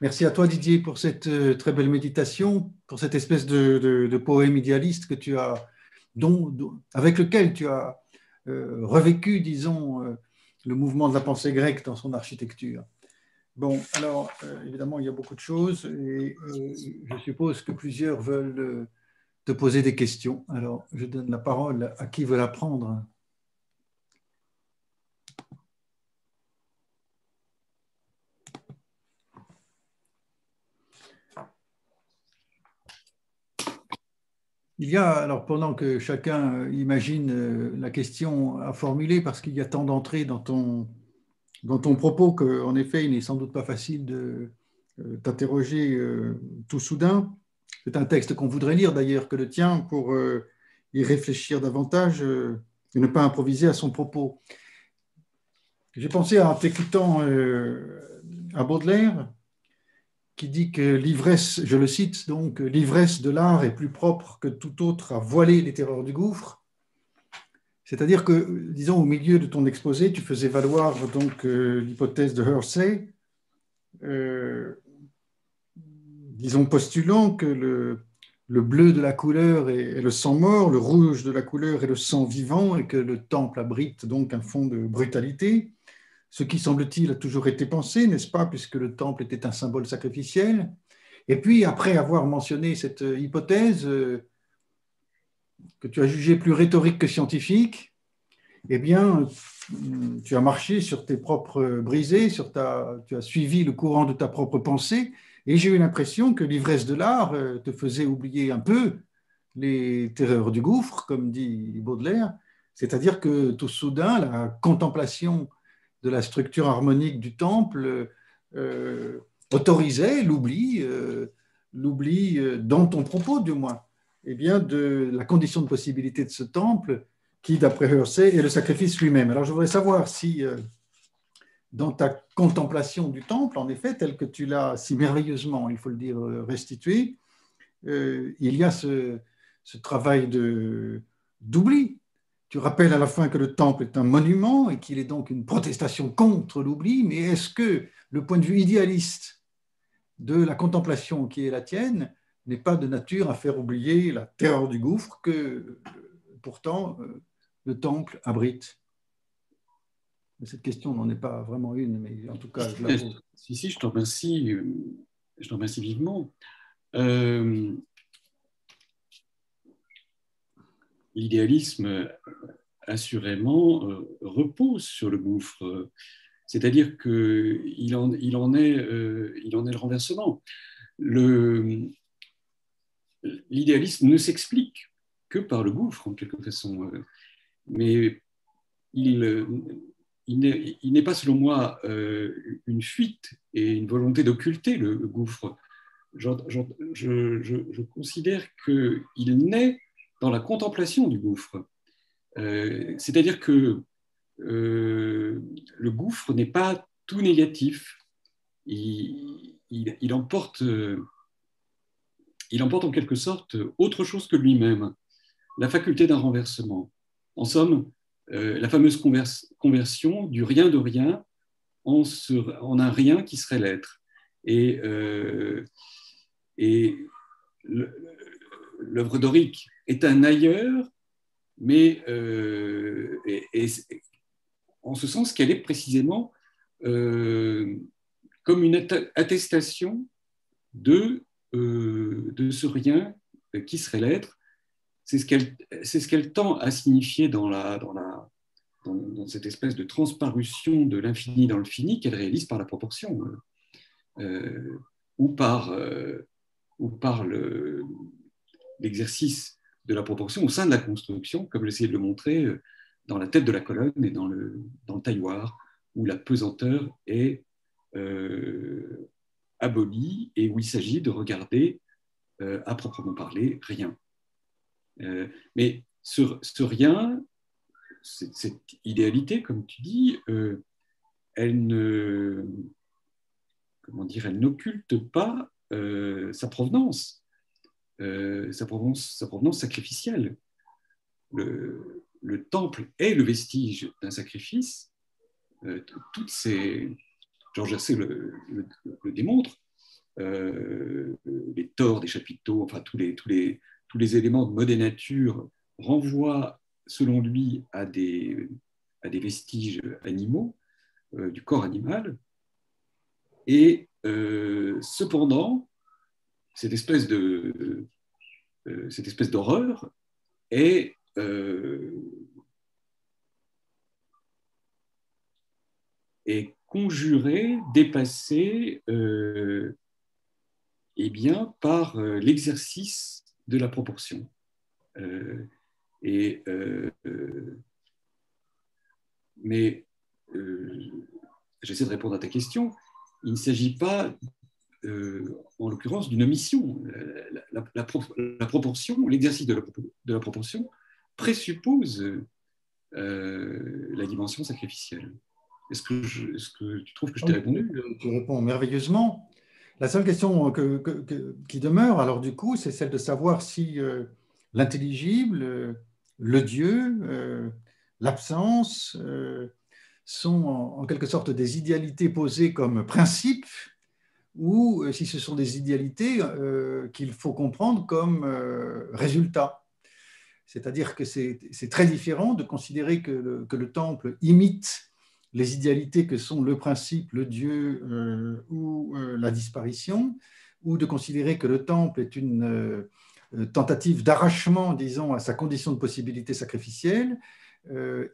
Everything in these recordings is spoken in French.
Merci à toi, Didier, pour cette très belle méditation, pour cette espèce de poème idéaliste que tu as, avec lequel tu as revécu, disons, le mouvement de la pensée grecque dans son architecture. Bon, alors, évidemment, il y a beaucoup de choses et je suppose que plusieurs veulent te poser des questions. Alors, je donne la parole à qui veut la prendre. Il y a, alors pendant que chacun imagine la question à formuler, parce qu'il y a tant d'entrées dans ton propos qu'en effet, il n'est sans doute pas facile de t'interroger tout soudain. C'est un texte qu'on voudrait lire d'ailleurs que le tien pour y réfléchir davantage et ne pas improviser à son propos. J'ai pensé en t'écoutant à Baudelaire qui dit que l'ivresse, je le cite donc, l'ivresse de l'art est plus propre que tout autre à voiler les terreurs du gouffre. C'est-à-dire que, disons, au milieu de ton exposé, tu faisais valoir donc l'hypothèse de Hersey, euh, disons, postulant que le bleu de la couleur est le sang mort, le rouge de la couleur est le sang vivant, et que le temple abrite donc un fond de brutalité, ce qui, semble-t-il, a toujours été pensé, n'est-ce pas, puisque le temple était un symbole sacrificiel. Et puis, après avoir mentionné cette hypothèse que tu as jugée plus rhétorique que scientifique, eh bien, tu as marché sur tes propres brisées, tu as suivi le courant de ta propre pensée, et j'ai eu l'impression que l'ivresse de l'art te faisait oublier un peu les terreurs du gouffre, comme dit Baudelaire, c'est-à-dire que tout soudain, la contemplation de la structure harmonique du temple autorisait l'oubli dans ton propos du moins, eh bien, de la condition de possibilité de ce temple qui, d'après Hersey, est le sacrifice lui-même. Alors, je voudrais savoir si, dans ta contemplation du temple, en effet, tel que tu l'as si merveilleusement, il faut le dire, restitué, il y a ce travail d'oubli. Tu rappelles à la fin que le temple est un monument et qu'il est donc une protestation contre l'oubli, mais est-ce que le point de vue idéaliste de la contemplation qui est la tienne n'est pas de nature à faire oublier la terreur du gouffre que pourtant le temple abrite? Cette question n'en est pas vraiment une, mais en tout cas, je la pose. Si, je te remercie vivement. Euh, L'idéalisme, assurément, repose sur le gouffre. C'est-à-dire il en est le renversement. L'idéalisme ne s'explique que par le gouffre, en quelque façon. Mais il, il n'est pas, selon moi, une fuite et une volonté d'occulter le gouffre. Je considère qu'il naît dans la contemplation du gouffre. C'est-à-dire que le gouffre n'est pas tout négatif. Il emporte, il emporte en quelque sorte autre chose que lui-même, la faculté d'un renversement. En somme, la fameuse conversion du rien de rien en un rien qui serait l'être. Et, et l'œuvre dorique est un ailleurs, mais en ce sens qu'elle est précisément comme une attestation de ce rien qui serait l'être. C'est ce qu'elle tend à signifier dans cette espèce de transparution de l'infini dans le fini qu'elle réalise par la proportion, ou par l'exercice de la proportion au sein de la construction, comme j'essayais de le montrer dans la tête de la colonne et dans le tailloir, où la pesanteur est abolie et où il s'agit de regarder, à proprement parler, rien. Mais ce rien, cette idéalité, comme tu dis, elle ne, comment dire, elle n'occulte pas sa provenance, sa provenance sacrificielle. Le temple est le vestige d'un sacrifice. Toutes ces, Georges Hersey le démontre. les tores des chapiteaux, enfin tous les éléments de modèle nature renvoient, selon lui, à des vestiges animaux, du corps animal. Et cependant, cette espèce d'horreur est conjurée, dépassée, eh bien, par l'exercice de la proportion. Mais j'essaie de répondre à ta question. Il ne s'agit pas, en l'occurrence, d'une omission. La proportion, l'exercice de la proportion présuppose la dimension sacrificielle. Est-ce que tu trouves que je t'ai répondu? Tu réponds merveilleusement. La seule question qui demeure, alors du coup, c'est celle de savoir si l'intelligible, le Dieu, l'absence sont en quelque sorte des idéalités posées comme principe ou si ce sont des idéalités qu'il faut comprendre comme résultat. C'est-à-dire que c'est très différent de considérer que le temple imite les idéalités que sont le principe, le Dieu ou la disparition, ou de considérer que le temple est une tentative d'arrachement, disons, à sa condition de possibilité sacrificielle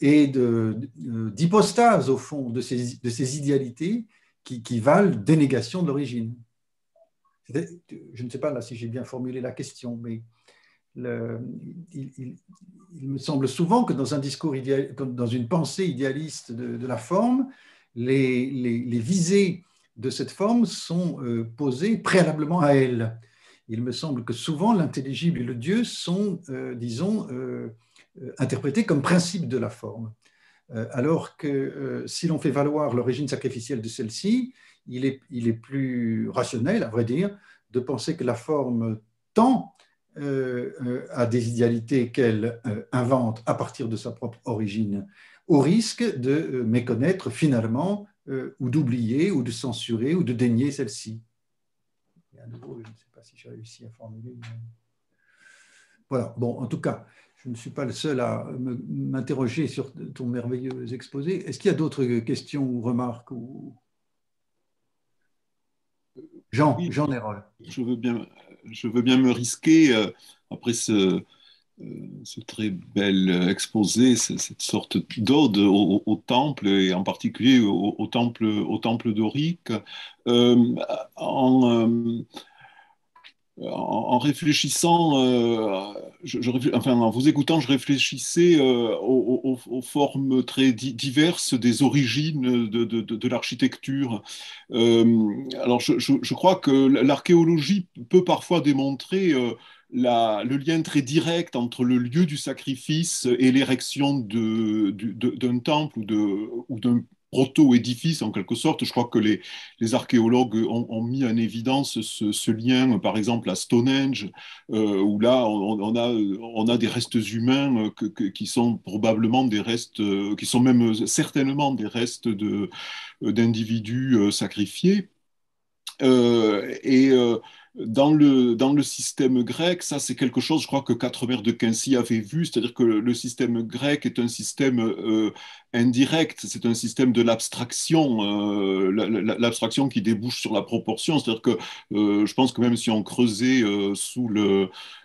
et d'hypostase, au fond, de ces idéalités qui valent dénégation de l'origine. Je ne sais pas là si j'ai bien formulé la question, mais il me semble souvent que dans un discours dans une pensée idéaliste de la forme, les visées de cette forme sont posées préalablement à elle. Il me semble que souvent l'intelligible et le Dieu sont, disons, interprétés comme principe de la forme. Alors que si l'on fait valoir l'origine sacrificielle de celle-ci, il est plus rationnel, à vrai dire, de penser que la forme tend à des idéalités qu'elle invente à partir de sa propre origine, au risque de méconnaître finalement ou d'oublier ou de censurer ou de dénier celle-ci. À nouveau, je ne sais pas si j'ai réussi à formuler. Voilà, bon, en tout cas, je ne suis pas le seul à m'interroger sur ton merveilleux exposé. Est-ce qu'il y a d'autres questions ou remarques ou... Jean Hérol. Je veux bien me risquer, après ce très bel exposé, cette sorte d'ode au temple, et en particulier au temple dorique, en réfléchissant, enfin, en vous écoutant, je réfléchissais aux formes très diverses des origines de l'architecture. Alors, je crois que l'archéologie peut parfois démontrer le lien très direct entre le lieu du sacrifice et l'érection d'un temple ou d'un proto-édifice en quelque sorte. Je crois que les archéologues ont mis en évidence ce lien, par exemple à Stonehenge, où là on a des restes humains qui sont probablement des restes, qui sont même certainement des restes d'individus sacrifiés. Dans le système grec, ça c'est quelque chose, je crois que Quatremer de Quincy avait vu, c'est-à-dire que le système grec est un système indirect, c'est un système de l'abstraction, l'abstraction qui débouche sur la proportion, c'est-à-dire que je pense que même si on creusait sous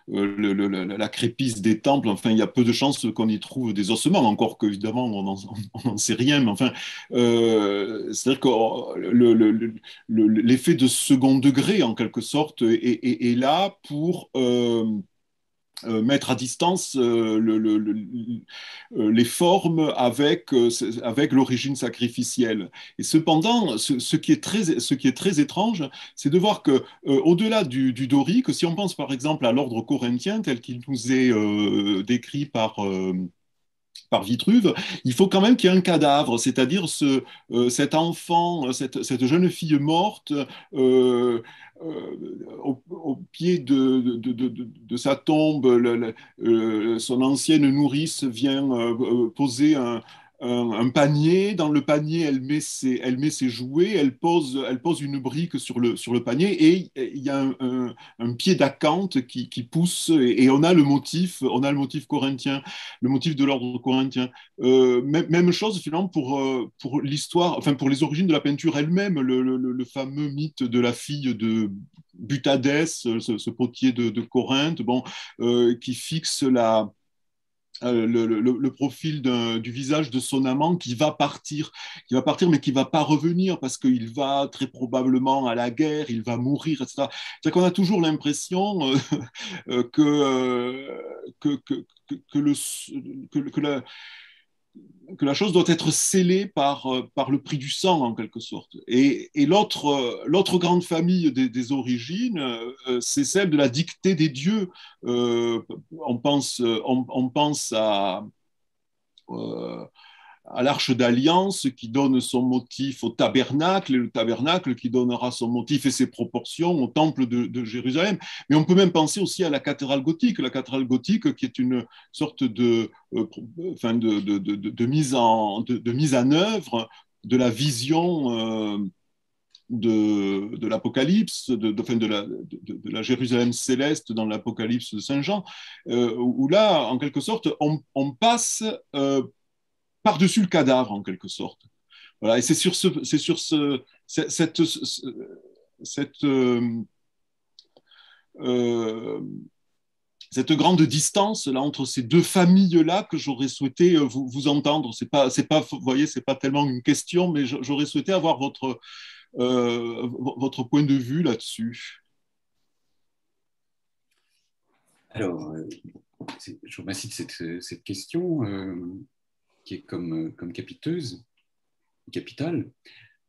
la crépisse des temples, enfin il y a peu de chances qu'on y trouve des ossements, encore qu'évidemment on n'en sait rien, mais enfin c'est-à-dire que l'effet de second degré en quelque sorte est là pour mettre à distance les formes avec l'origine sacrificielle. Et cependant, ce qui est très étrange, c'est de voir que au-delà du dorique, si on pense par exemple à l'ordre corinthien tel qu'il nous est décrit par Vitruve, il faut quand même qu'il y ait un cadavre, c'est-à-dire cet enfant, cette jeune fille morte au pied de sa tombe, son ancienne nourrice vient poser un panier. Dans le panier, elle met ses jouets, elle pose une brique sur le panier et il y a un pied d'acanthe qui pousse et on a le motif corinthien, le motif de l'ordre corinthien. Même chose finalement pour l'histoire, enfin pour les origines de la peinture elle-même, le fameux mythe de la fille de Butadès, ce potier de Corinthe, bon, qui fixe le profil du visage de son amant qui va partir mais qui va pas revenir parce qu'il va très probablement à la guerre, il va mourir, etc. C'est qu'on a toujours l'impression que la chose doit être scellée par le prix du sang, en quelque sorte. Et l'autre grande famille des origines, c'est celle de la dictée des dieux. On pense euh, à l'Arche d'Alliance qui donne son motif au tabernacle, et le tabernacle qui donnera son motif et ses proportions au temple de Jérusalem. Mais on peut même penser aussi à la cathédrale gothique qui est une sorte de mise en œuvre de la vision de l'Apocalypse, de la Jérusalem céleste dans l'Apocalypse de Saint Jean, où là, en quelque sorte, on passe par-dessus le cadavre, en quelque sorte. Voilà, et c'est sur cette, euh, cette grande distance là entre ces deux familles là que j'aurais souhaité vous entendre. Vous voyez, c'est pas tellement une question, mais j'aurais souhaité avoir votre point de vue là-dessus. Alors, je vous remercie de cette question qui est comme capiteuse, capitale.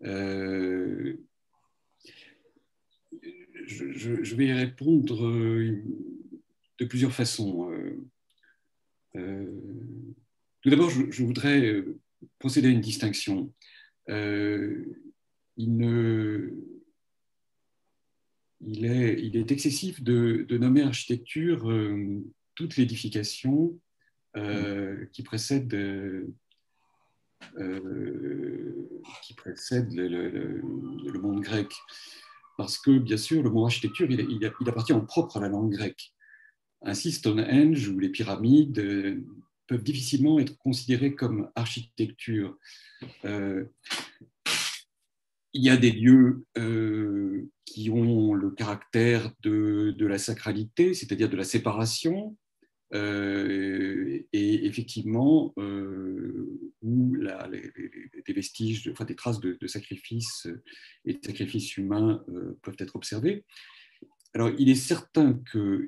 Je vais y répondre de plusieurs façons. Tout d'abord, je voudrais procéder à une distinction. Il est excessif de nommer architecture toute l'édification qui précède le monde grec. Parce que, bien sûr, le mot architecture, il appartient en propre à la langue grecque. Ainsi, Stonehenge ou les pyramides peuvent difficilement être considérés comme architecture. Il y a des lieux qui ont le caractère de la sacralité, c'est-à-dire de la séparation, et effectivement, où des vestiges, des traces de sacrifices et de sacrifices humains peuvent être observés. Alors, il est certain qu'on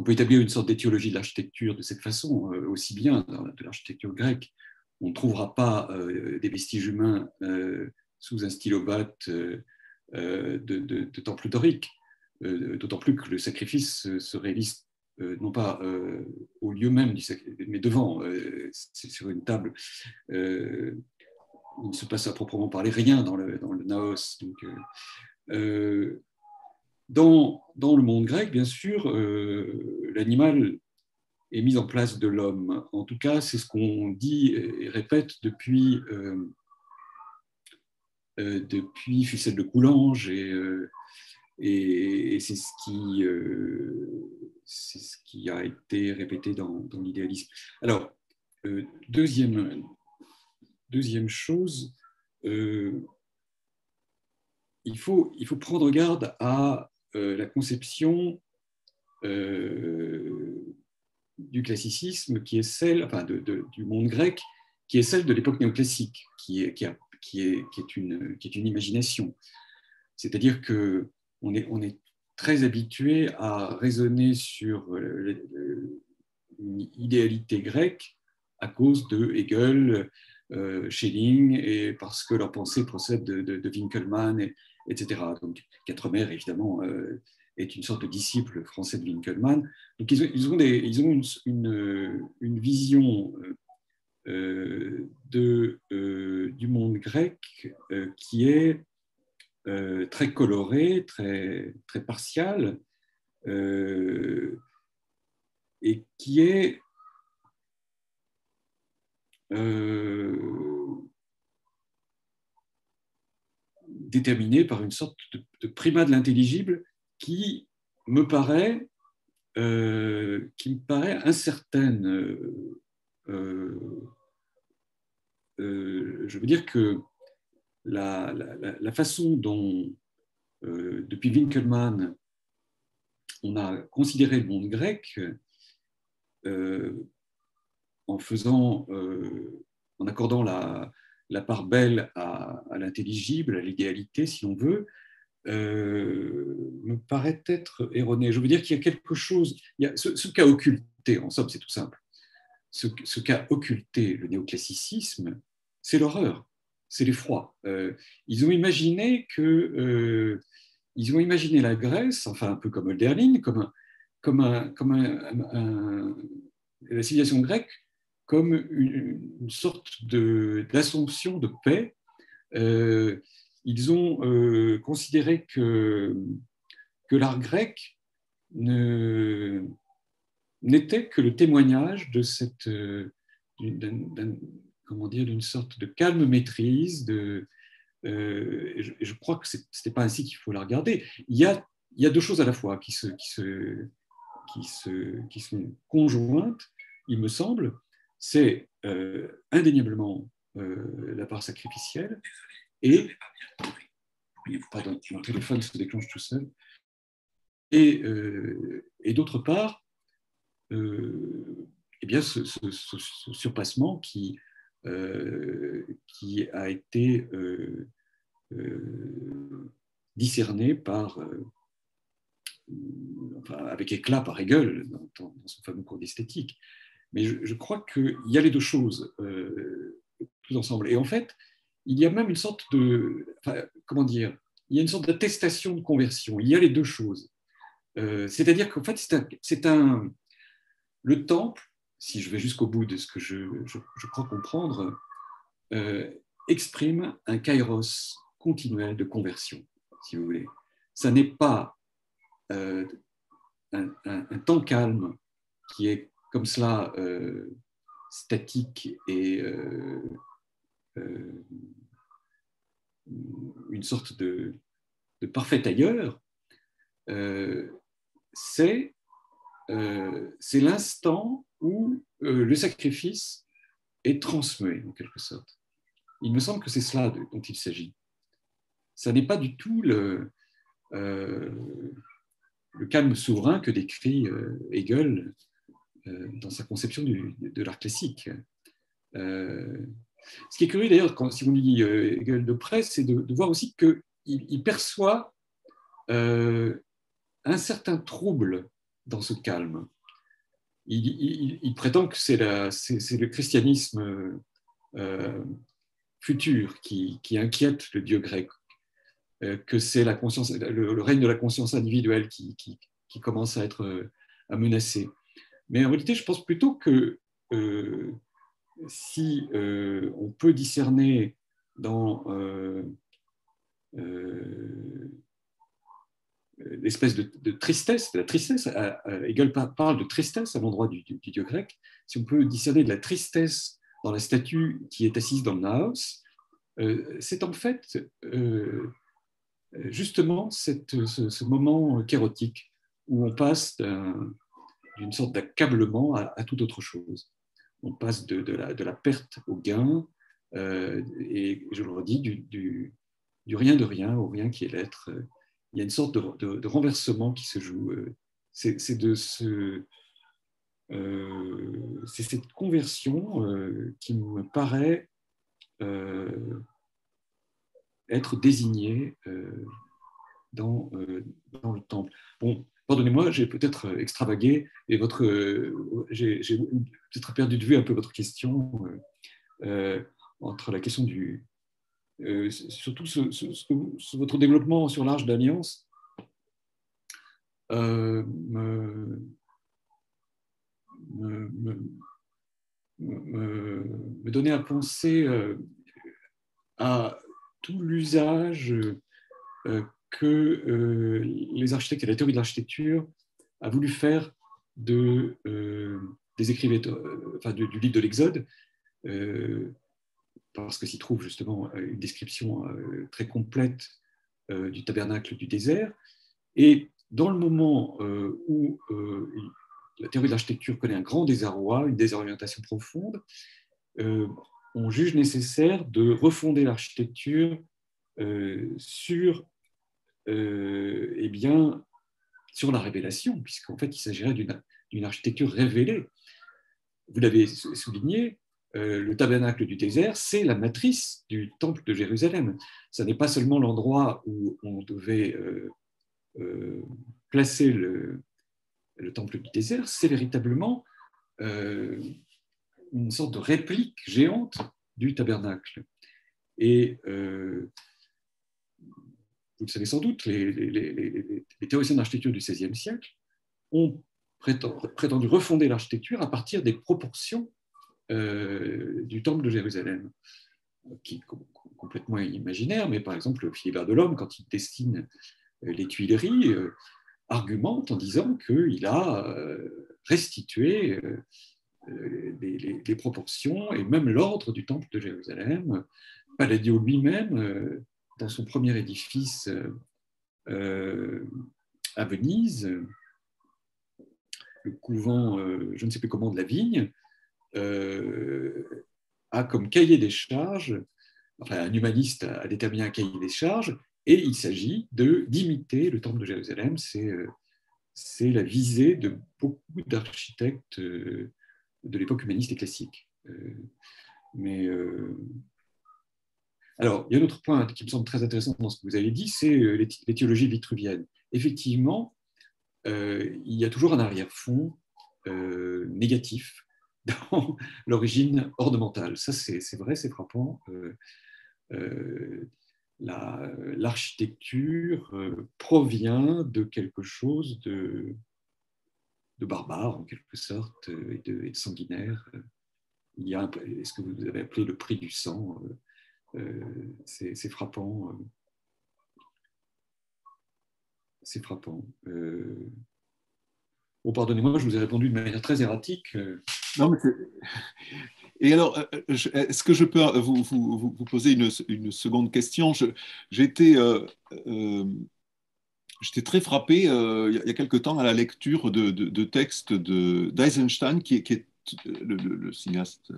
peut établir une sorte d'étiologie de l'architecture de cette façon, aussi bien de l'architecture grecque. On ne trouvera pas des vestiges humains sous un stylobate de temple dorique, d'autant plus que le sacrifice se réalise non pas au lieu même du sacrifice, mais devant, c'est sur une table. Il ne se passe à proprement parler rien dans le naos. Donc, dans le monde grec, bien sûr, l'animal est mis en place de l'homme. En tout cas, c'est ce qu'on dit et répète depuis Fussel de Coulanges, et c'est ce qui a été répété dans l'idéalisme. Alors, deuxième chose, il faut prendre garde à la conception du classicisme qui est celle, du monde grec, qui est celle de l'époque néoclassique, qui est une imagination. C'est-à-dire que on est très habitué à raisonner sur une idéalité grecque à cause de Hegel, Schelling, et parce que leur pensée procède de Winckelmann, etc. Donc, Quatremer, évidemment, est une sorte de disciple français de Winckelmann. Donc, ils ont une vision du monde grec qui est très colorée, très, très partiale, et qui est déterminé par une sorte de primat de l'intelligible qui me paraît incertaine. Je veux dire que la façon dont, depuis Winckelmann, on a considéré le monde grec en accordant la part belle à l'intelligible, à l'idéalité, si on veut, me paraît être erroné. Je veux dire qu'il y a quelque chose, ce qu'a occulté, en somme, c'est tout simple, ce qu'a occulté le néoclassicisme, c'est l'horreur, c'est l'effroi. Ils ont imaginé la Grèce, enfin un peu comme Hölderlin, la civilisation grecque, comme une sorte d'assomption de paix. Ils ont considéré que l'art grec n'était que le témoignage de d'une sorte de calme maîtrise. Je crois que ce n'était pas ainsi qu'il faut la regarder. Il y a deux choses à la fois qui sont conjointes, il me semble. C'est indéniablement la part sacrificielle et pardon, mon téléphone se déclenche tout seul. Et d'autre part, eh bien, ce surpassement qui a été discerné avec éclat par Hegel dans son fameux cours d'esthétique. Mais je crois qu'il y a les deux choses tout ensemble. Et en fait, il y a même une sorte comment dire, il y a une sorte d'attestation de conversion. Il y a les deux choses. C'est-à-dire qu'en fait, le temple, si je vais jusqu'au bout de ce que je crois comprendre, exprime un kairos continuel de conversion, si vous voulez. Ça n'est pas un temps calme qui est comme cela statique et une sorte de parfait ailleurs. C'est l'instant où le sacrifice est transmué, en quelque sorte. Il me semble que c'est cela dont il s'agit. Ça n'est pas du tout le calme souverain que décrit Hegel dans sa conception de l'art classique. Ce qui est curieux d'ailleurs, si on lit Hegel de près, c'est de voir aussi qu'il perçoit un certain trouble dans ce calme. Il prétend que c'est le christianisme futur qui inquiète le dieu grec, que c'est le règne de la conscience individuelle qui commence à être menacé. Mais en réalité, je pense plutôt que si on peut discerner dans l'espèce de tristesse, Hegel parle de tristesse à l'endroit du dieu grec, si on peut discerner de la tristesse dans la statue qui est assise dans le naos, c'est en fait justement ce moment kérotique où on passe d'une sorte d'accablement à toute autre chose. On passe de la perte au gain, et je le redis, du rien de rien au rien qui est l'être. Il y a une sorte de renversement qui se joue. C'est cette conversion qui me paraît être désignée dans le temple. Bon, pardonnez-moi, j'ai peut-être extravagué et j'ai peut-être perdu de vue un peu votre question entre la question surtout votre développement sur l'Arche d'Alliance me donnait à penser à tout l'usage que les architectes et la théorie de l'architecture a voulu faire des écrivains, du livre de l'Exode, parce que s'y trouve justement une description très complète du tabernacle du désert. Et dans le moment où la théorie de l'architecture connaît un grand désarroi, une désorientation profonde, on juge nécessaire de refonder l'architecture sur, eh bien, sur la révélation, puisqu'en fait, il s'agirait d'une architecture révélée. Vous l'avez souligné, le tabernacle du désert, c'est la matrice du temple de Jérusalem. Ce n'est pas seulement l'endroit où on devait placer le temple du désert, c'est véritablement une sorte de réplique géante du tabernacle. Et vous le savez sans doute, les théoriciens d'architecture du XVIe siècle ont prétendu refonder l'architecture à partir des proportions du temple de Jérusalem, qui est complètement imaginaire, mais par exemple, Philibert Delorme, quand il dessine les Tuileries, argumente en disant qu'il a restitué les proportions et même l'ordre du temple de Jérusalem. Palladio lui-même, dans son premier édifice à Venise, le couvent, je ne sais plus comment, de la Vigne, a comme cahier des charges, enfin un humaniste a déterminé un cahier des charges, et il s'agit d'imiter le temple de Jérusalem. C'est la visée de beaucoup d'architectes de l'époque humaniste et classique. Alors, il y a un autre point qui me semble très intéressant dans ce que vous avez dit, c'est les théologies vitruviennes. Effectivement, il y a toujours un arrière-fond négatif dans l'origine ornementale. Ça, c'est vrai, c'est frappant. L'architecture provient de quelque chose de barbare, en quelque sorte, et de sanguinaire. Il y a ce que vous avez appelé le prix du sang. C'est frappant. C'est frappant. Bon, pardonnez-moi, je vous ai répondu de manière très erratique. Non, mais et alors, est-ce que je peux vous poser une seconde question? J'étais très frappé il y a quelque temps à la lecture de textes d'Eisenstein, qui est le cinéaste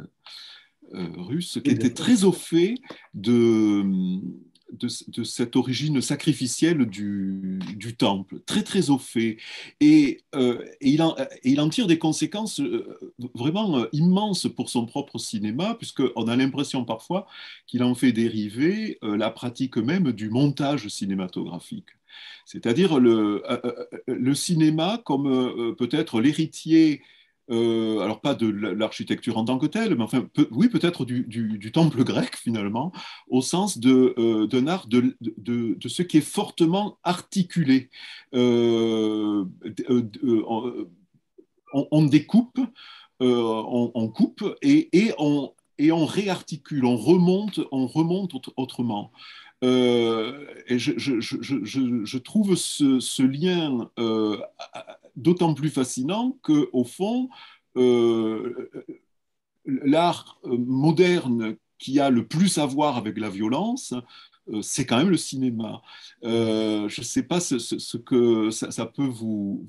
russe, qui était très au fait de cette origine sacrificielle du temple, très très au fait. Et il en tire des conséquences vraiment immenses pour son propre cinéma, puisqu'on a l'impression parfois qu'il en fait dériver la pratique même du montage cinématographique. C'est-à-dire le cinéma comme peut-être l'héritier alors pas de l'architecture en tant que telle, mais enfin, oui, peut-être du temple grec finalement, au sens d'un art de ce qui est fortement articulé. On découpe, on coupe et on réarticule, on remonte autrement. Et je trouve ce lien d'autant plus fascinant qu'au fond, l'art moderne qui a le plus à voir avec la violence, c'est quand même le cinéma. Je ne sais pas ce que ça peut vous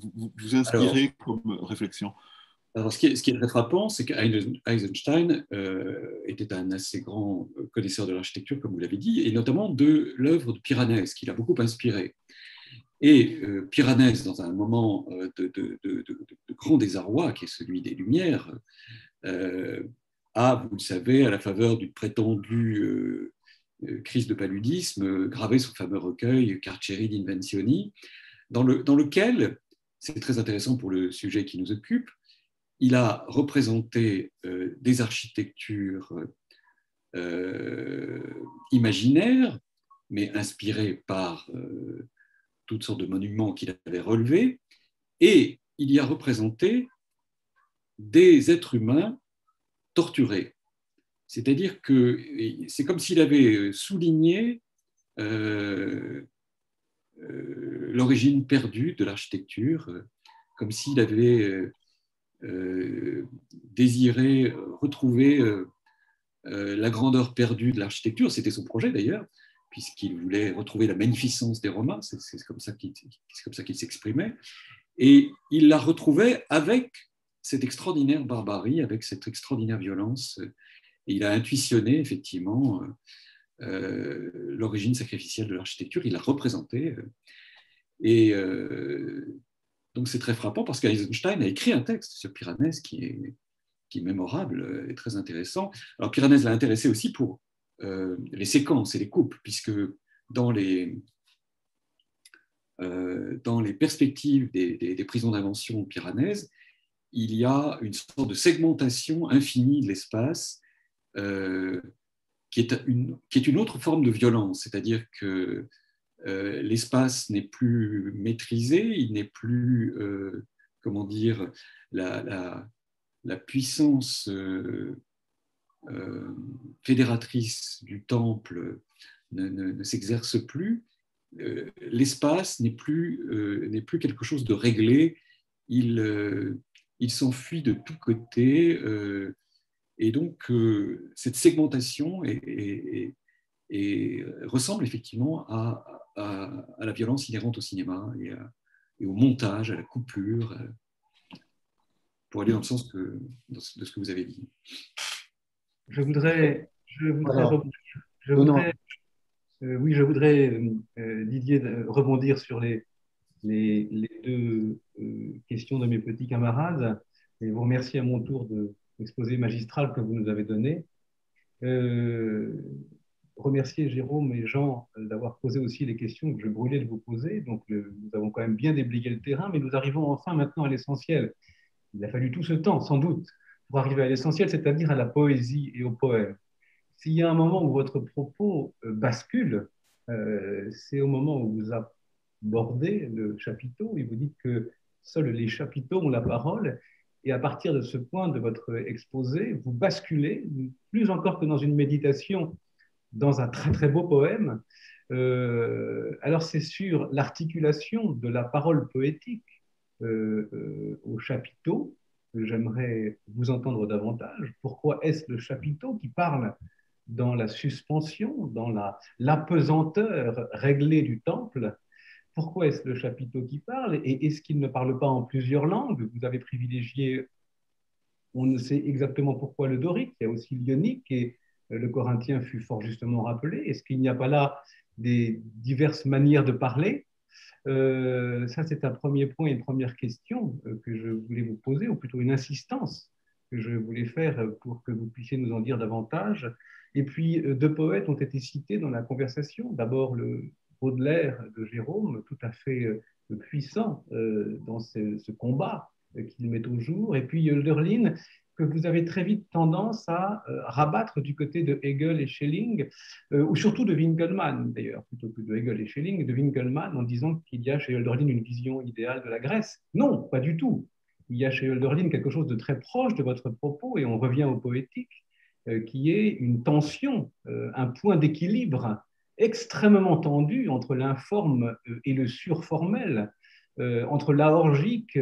inspirer comme réflexion. Alors, ce qui est très frappant, c'est qu'Eisenstein était un assez grand connaisseur de l'architecture, comme vous l'avez dit, et notamment de l'œuvre de Piranèse, qui l'a beaucoup inspiré. Et Piranèse, dans un moment de grand désarroi, qui est celui des Lumières, a, vous le savez, à la faveur d'une prétendue crise de paludisme, gravé son fameux recueil Carceri d'Invenzioni, dans lequel, c'est très intéressant pour le sujet qui nous occupe, il a représenté des architectures imaginaires, mais inspirées par toutes sortes de monuments qu'il avait relevés, et il y a représenté des êtres humains torturés. C'est-à-dire que c'est comme s'il avait souligné l'origine perdue de l'architecture, comme s'il avait désiré retrouver la grandeur perdue de l'architecture, c'était son projet d'ailleurs, puisqu'il voulait retrouver la magnificence des Romains, c'est comme ça qu'il s'exprimait, et il la retrouvait avec cette extraordinaire barbarie, avec cette extraordinaire violence, et il a intuitionné effectivement l'origine sacrificielle de l'architecture, il l'a représentée, et donc c'est très frappant parce qu'Eisenstein a écrit un texte sur Piranèse qui est mémorable et très intéressant. Alors Piranèse l'a intéressé aussi pour les séquences et les coupes, puisque dans les perspectives des prisons d'invention piranèses, il y a une sorte de segmentation infinie de l'espace qui est une autre forme de violence, c'est-à-dire que l'espace n'est plus maîtrisé, il n'est plus, comment dire, la puissance fédératrice du temple ne s'exerce plus. L'espace n'est plus quelque chose de réglé, il s'enfuit de tous côtés, et donc cette segmentation ressemble effectivement à la violence inhérente au cinéma et au montage, à la coupure, pour aller dans le sens de ce que vous avez dit. Je voudrais Voilà. Didier, rebondir sur les deux questions de mes petits camarades et vous remercier à mon tour de l'exposé magistral que vous nous avez donné. Remercier Jérôme et Jean d'avoir posé aussi les questions que je brûlais de vous poser. Donc, nous avons quand même bien déblayé le terrain, mais nous arrivons enfin maintenant à l'essentiel. Il a fallu tout ce temps, sans doute, pour arriver à l'essentiel, c'est-à-dire à la poésie et au poème. S'il y a un moment où votre propos bascule, c'est au moment où vous abordez le chapiteau et vous dites que seuls les chapiteaux ont la parole. Et à partir de ce point de votre exposé, vous basculez, plus encore que dans une méditation, dans un très très beau poème. Alors c'est sur l'articulation de la parole poétique au chapiteau que j'aimerais vous entendre davantage. Pourquoi est-ce le chapiteau qui parle dans la suspension, dans l'apesanteur réglée du temple? Pourquoi est-ce le chapiteau qui parle? Et est-ce qu'il ne parle pas en plusieurs langues? Vous avez privilégié, on ne sait exactement pourquoi, le dorique, il y a aussi l'ionique, et le corinthien fut fort justement rappelé. Est-ce qu'il n'y a pas là des diverses manières de parler? Ça, c'est un premier point, une première question que je voulais vous poser, ou plutôt une insistance que je voulais faire pour que vous puissiez nous en dire davantage. Et puis, deux poètes ont été cités dans la conversation. D'abord, le Baudelaire de Jérôme, tout à fait puissant dans ce combat qu'il met au jour. Et puis, Hölderlin, que vous avez très vite tendance à rabattre du côté de Hegel et Schelling, ou surtout de Winckelmann d'ailleurs, plutôt que de Hegel et Schelling, de Winckelmann, en disant qu'il y a chez Hölderlin une vision idéale de la Grèce. Non, pas du tout. Il y a chez Hölderlin quelque chose de très proche de votre propos, et on revient au poétique, qui est une tension, un point d'équilibre extrêmement tendu entre l'informe et le surformel, entre l'aorgique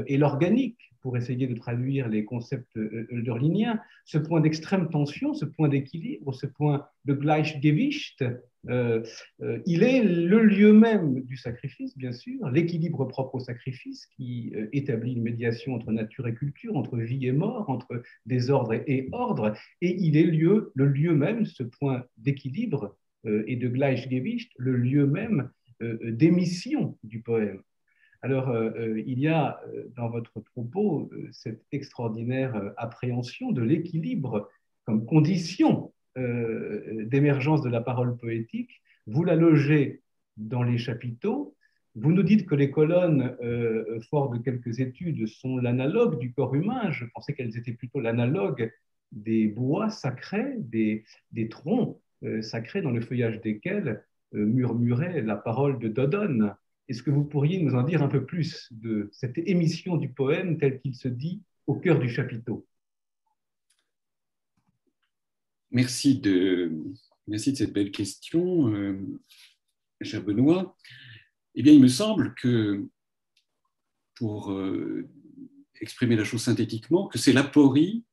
et l'organique, pour essayer de traduire les concepts hölderliniens, ce point d'extrême tension, ce point d'équilibre, ce point de Gleichgewicht, il est le lieu même du sacrifice, bien sûr, l'équilibre propre au sacrifice qui établit une médiation entre nature et culture, entre vie et mort, entre désordre et ordre, et il est le lieu même, ce point d'équilibre et de Gleichgewicht, le lieu même d'émission du poème. Alors, il y a dans votre propos cette extraordinaire appréhension de l'équilibre comme condition d'émergence de la parole poétique. Vous la logez dans les chapiteaux. Vous nous dites que les colonnes, fort de quelques études, sont l'analogue du corps humain. Je pensais qu'elles étaient plutôt l'analogue des bois sacrés, des troncs sacrés dans le feuillage desquels murmurait la parole de Dodone. Est-ce que vous pourriez nous en dire un peu plus de cette émission du poème tel qu'il se dit au cœur du chapiteau? Merci de cette belle question, cher Benoît. Eh bien, il me semble que, pour exprimer la chose synthétiquement, que c'est l'aporie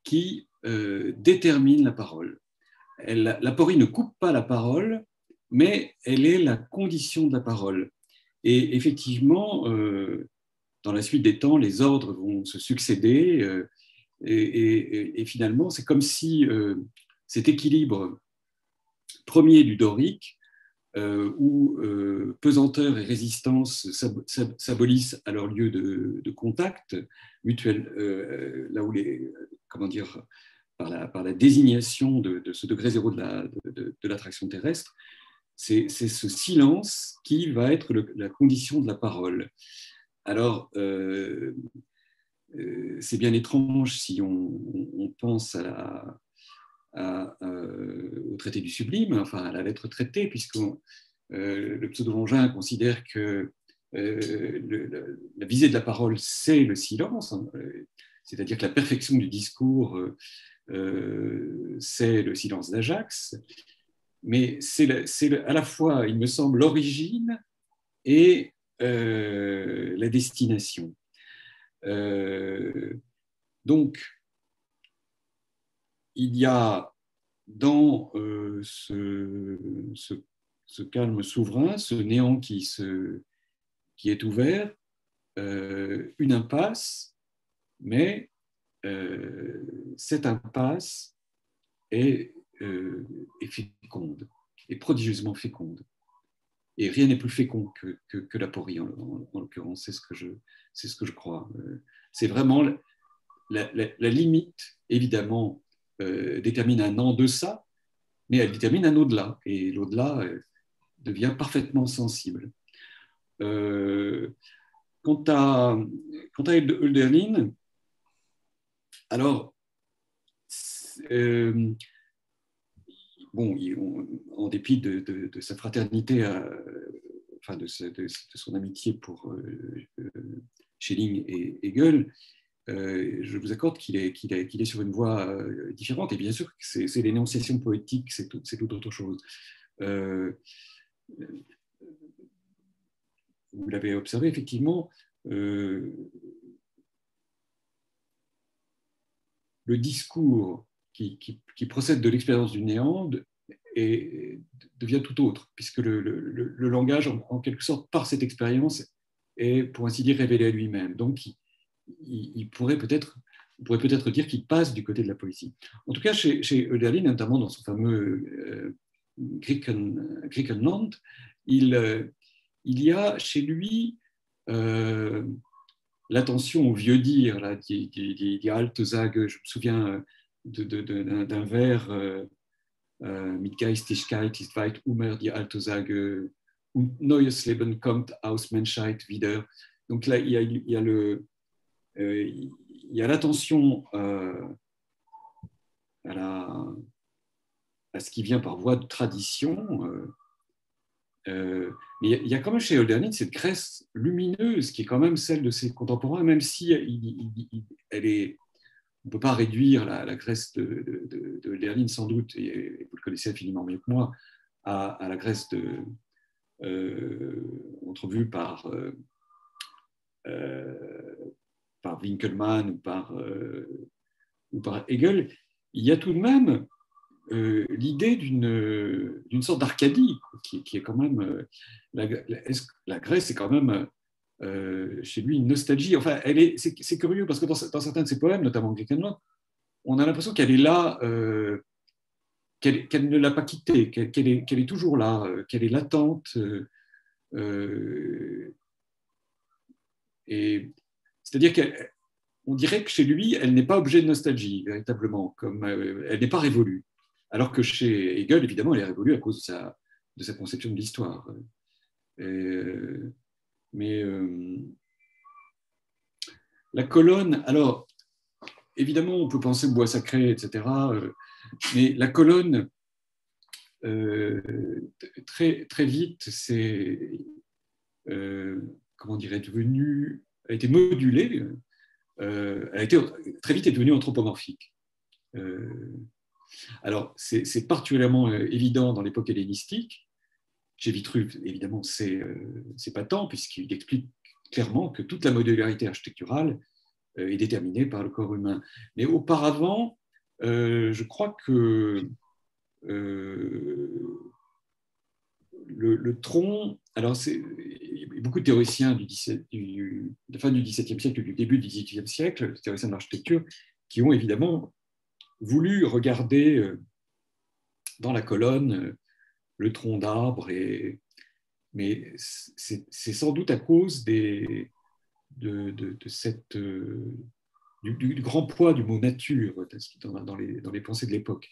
qui détermine la parole. L'aporie ne coupe pas la parole, mais elle est la condition de la parole. Et effectivement, dans la suite des temps, les ordres vont se succéder, et finalement, c'est comme si cet équilibre premier du dorique, où pesanteur et résistance s'abolissent à leur lieu de contact mutuel, là où comment dire, par la désignation de ce degré zéro de l'attraction terrestre, c'est ce silence qui va être la condition de la parole. Alors, c'est bien étrange si on pense au traité du sublime, enfin à la lettre traitée, puisque le pseudo-Longin considère que la visée de la parole, c'est le silence, hein, c'est-à-dire que la perfection du discours, c'est le silence d'Ajax, mais c'est à la fois, il me semble, l'origine et la destination. Donc, il y a dans ce calme souverain, ce néant qui est ouvert, une impasse, mais cette impasse est féconde, est prodigieusement féconde. Et rien n'est plus fécond que l'aporie, en l'occurrence, c'est ce que je crois. C'est vraiment la limite, évidemment, détermine un en deçà, mais elle détermine un au-delà, et l'au-delà devient parfaitement sensible. Quant à Hölderlin, alors, bon, en dépit de sa fraternité, enfin de son amitié pour Schelling et Hegel, je vous accorde qu'il est sur une voie différente. Et bien sûr, c'est l'énonciation poétique, c'est tout autre chose. Vous l'avez observé, effectivement, le discours qui procède de l'expérience du néant devient tout autre, puisque le langage, en quelque sorte, par cette expérience, est, pour ainsi dire, révélé à lui-même. Donc, on pourrait peut-être dire qu'il passe du côté de la poésie. En tout cas, chez Hölderlin, notamment dans son fameux Griechenland, il y a chez lui l'attention au vieux dire, là, die alte Sage. Je me souviens d'un vers mit Geistigkeit ist weit die alte Sage, und neues Leben kommt aus Menschheit wieder. Donc là, il y a l'attention à ce qui vient par voie de tradition, mais il y a quand même chez Hölderlin cette Grèce lumineuse qui est quand même celle de ses contemporains, même si elle est, on ne peut pas réduire la Grèce de Hölderlin sans doute, et vous le connaissez infiniment mieux que moi, à la Grèce entrevue par Winckelmann ou par Hegel. Il y a tout de même l'idée d'une sorte d'Arcadie qui est quand même la Grèce est quand même chez lui une nostalgie. Enfin, c'est curieux parce que dans certains de ses poèmes, notamment Griechenland, on a l'impression qu'elle est là, qu'elle ne l'a pas quitté, qu'elle est toujours là, qu'elle est latente. Et c'est-à-dire qu'on dirait que chez lui, elle n'est pas objet de nostalgie, véritablement, comme elle n'est pas révolue. Alors que chez Hegel, évidemment, elle est révolue à cause de sa conception de l'histoire. Mais la colonne, alors, évidemment, on peut penser au bois sacré, etc. Mais la colonne, très, très vite, c'est, comment dire, a été modulée, très vite est devenue anthropomorphique. Alors, c'est particulièrement évident dans l'époque hellénistique. Chez Vitruve, évidemment, c'est patent, puisqu'il explique clairement que toute la modularité architecturale est déterminée par le corps humain. Mais auparavant, Je crois que le tronc, alors il y a beaucoup de théoriciens de la fin du XVIIe siècle et du début du XVIIIe siècle, théoriciens de l'architecture, qui ont évidemment voulu regarder dans la colonne le tronc d'arbre, mais c'est sans doute à cause du grand poids du mot nature dans les pensées de l'époque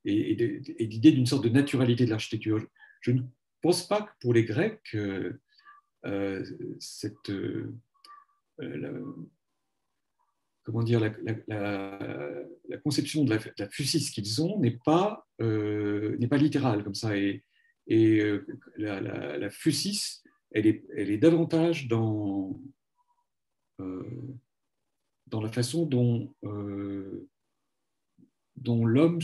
et l'idée d'une sorte de naturalité de l'architecture. Je ne pense pas que pour les Grecs, comment dire, la conception de la fusis qu'ils ont n'est pas littérale comme ça. La fusis, elle est davantage dans la façon dont l'homme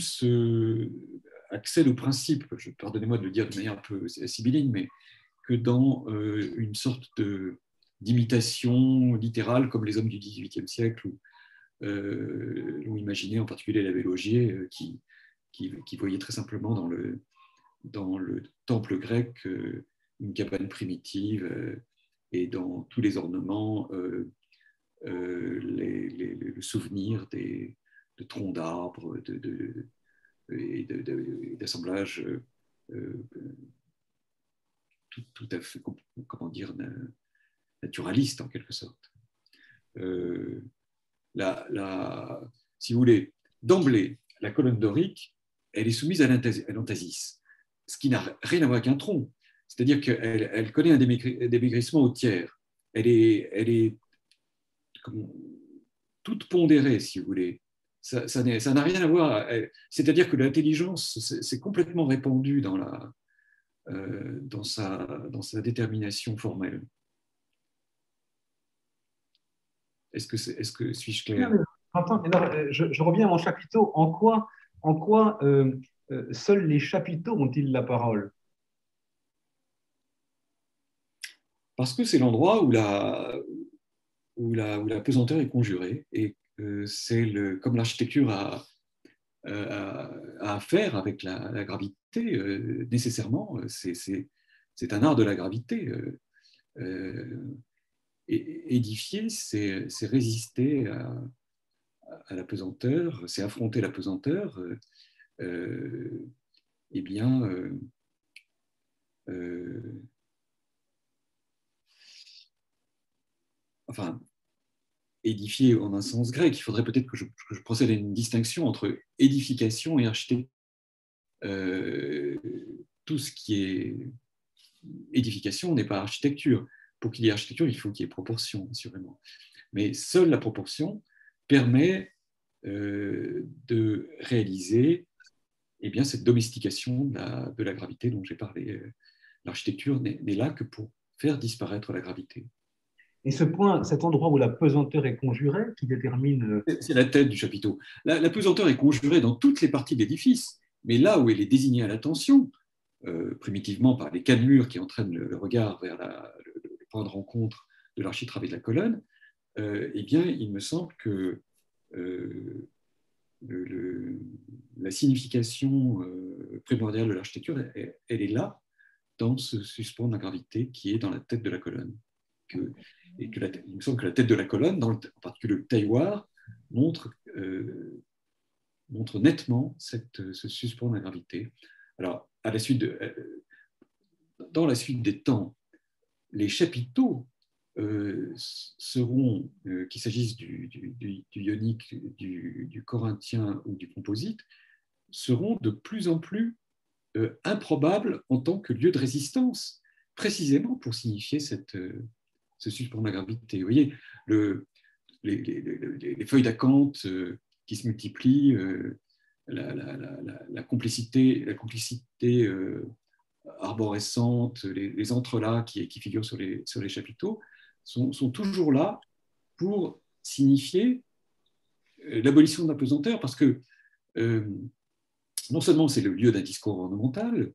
accède au principe, pardonnez-moi de le dire de manière un peu sibylline, mais que dans une sorte d'imitation littérale, comme les hommes du XVIIIe siècle, l'ont imaginé, en particulier Lavelogier, qui voyait très simplement dans le temple grec une cabane primitive et dans tous les ornements le souvenir de troncs d'arbres et d'assemblages tout à fait, comment dire, naturaliste en quelque sorte. Si vous voulez, d'emblée, la colonne dorique, elle est soumise à l'antasis, ce qui n'a rien à voir avec un tronc. C'est-à-dire qu'elle connaît un démaigrissement au tiers. Elle est toute pondérée, si vous voulez. Ça n'a rien à voir. C'est-à-dire que l'intelligence s'est complètement répandue dans sa détermination formelle. Suis-je clair? Je reviens à mon chapiteau. En quoi seuls les chapiteaux ont-ils la parole? Parce que c'est l'endroit où la pesanteur est conjurée et c'est comme l'architecture a à faire avec la gravité, nécessairement, c'est un art de la gravité. Édifier, c'est résister à la pesanteur, c'est affronter la pesanteur. Eh bien, enfin, édifier en un sens grec, il faudrait peut-être que je procède à une distinction entre édification et architecture. Tout ce qui est édification n'est pas architecture. Pour qu'il y ait architecture, il faut qu'il y ait proportion, assurément. Mais seule la proportion permet de réaliser cette domestication de la gravité dont j'ai parlé. L'architecture n'est là que pour faire disparaître la gravité. Et cet endroit où la pesanteur est conjurée, qui détermine... C'est la tête du chapiteau. La pesanteur est conjurée dans toutes les parties de l'édifice, mais là où elle est désignée à l'attention, primitivement par les cannelures qui entraînent le regard vers le point de rencontre de l'architrave et de la colonne, il me semble que la signification primordiale de l'architecture, elle est là, dans ce suspens de la gravité qui est dans la tête de la colonne. Il me semble que la tête de la colonne, en particulier le tailloir, montre nettement ce suspens de la gravité. Alors, dans la suite des temps, les chapiteaux seront, qu'il s'agisse du ionique, du corinthien ou du composite, seront de plus en plus improbables en tant que lieu de résistance, précisément pour signifier ce suspens de la gravité. Vous voyez, les feuilles d'acanthe qui se multiplient, la complicité arborescente, les entrelacs qui figurent sur les chapiteaux, sont toujours là pour signifier l'abolition de la pesanteur, parce que non seulement c'est le lieu d'un discours ornemental,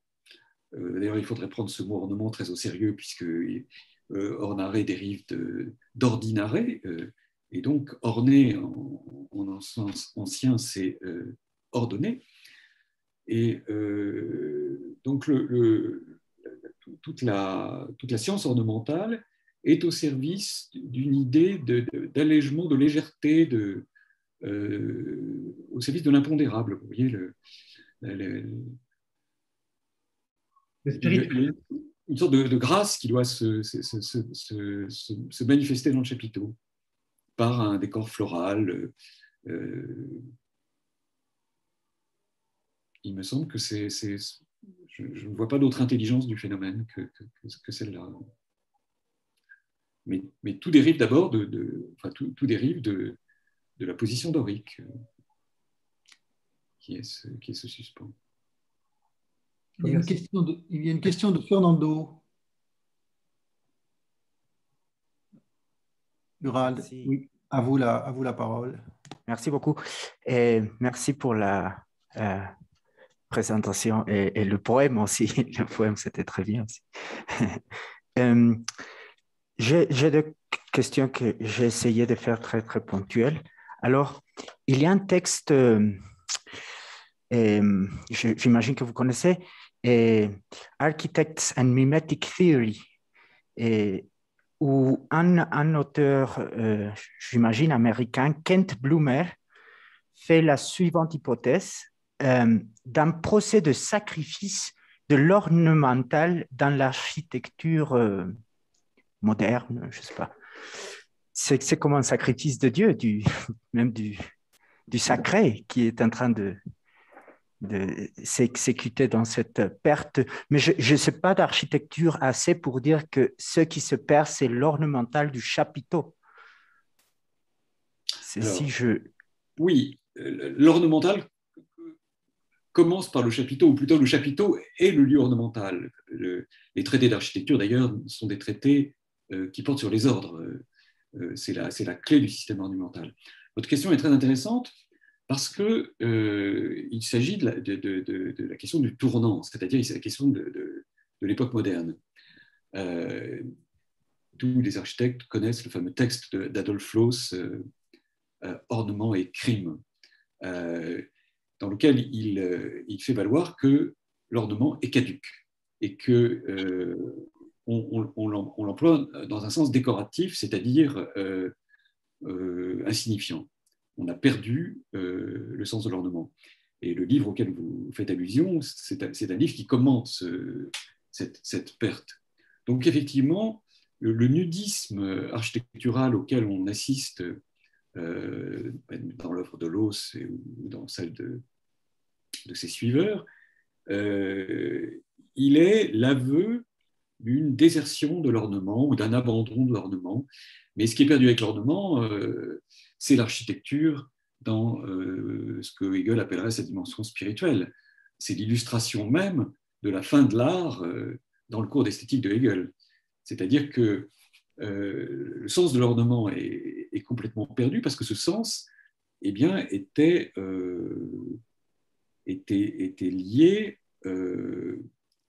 d'ailleurs il faudrait prendre ce mot ornement très au sérieux, puisque ornare dérive d'ordinare, et donc orner en sens ancien, c'est ordonnée. Et donc, toute la science ornementale est au service d'une idée d'allègement, de légèreté, au service de l'impondérable. Vous voyez, une sorte de grâce qui doit se manifester dans le chapiteau par un décor floral. Il me semble que je ne vois pas d'autre intelligence du phénomène que celle-là. Mais tout dérive d'abord tout dérive de la position dorique qui est ce suspens. Il y a une question de Fernando. Urald, oui, à vous la parole. Merci beaucoup. Et merci pour la présentation et le poème aussi. Le poème, c'était très bien aussi. J'ai deux questions que j'ai essayé de faire très, très ponctuelles. Alors, il y a un texte, j'imagine que vous connaissez, Architects and Mimetic Theory, où un auteur, j'imagine américain, Kent Blumer, fait la suivante hypothèse d'un procès de sacrifice de l'ornemental dans l'architecture moderne, je ne sais pas. C'est comme un sacrifice de Dieu, même du sacré qui est en train de s'exécuter dans cette perte. Mais je ne sais pas d'architecture assez pour dire que ce qui se perd, c'est l'ornemental du chapiteau. Oui, l'ornemental commence par le chapiteau, ou plutôt le chapiteau est le lieu ornemental. Les traités d'architecture, d'ailleurs, sont des traités qui portent sur les ordres. C'est la clé du système ornemental. Votre question est très intéressante parce qu'il s'agit de la question du tournant, c'est-à-dire c'est la question de l'époque moderne. Tous les architectes connaissent le fameux texte d'Adolf Loos, Ornement et crime, dans lequel il fait valoir que l'ornement est caduc et que on l'emploie dans un sens décoratif, c'est-à-dire insignifiant. On a perdu le sens de l'ornement. Et le livre auquel vous faites allusion, c'est un livre qui commente cette perte. Donc effectivement, le nudisme architectural auquel on assiste dans l'œuvre de Loos ou dans celle de ses suiveurs, il est l'aveu d'une désertion de l'ornement ou d'un abandon de l'ornement. Mais ce qui est perdu avec l'ornement, c'est l'architecture dans ce que Hegel appellerait sa dimension spirituelle. C'est l'illustration même de la fin de l'art dans le cours d'esthétique de Hegel. C'est-à-dire que le sens de l'ornement est complètement perdu parce que ce sens était lié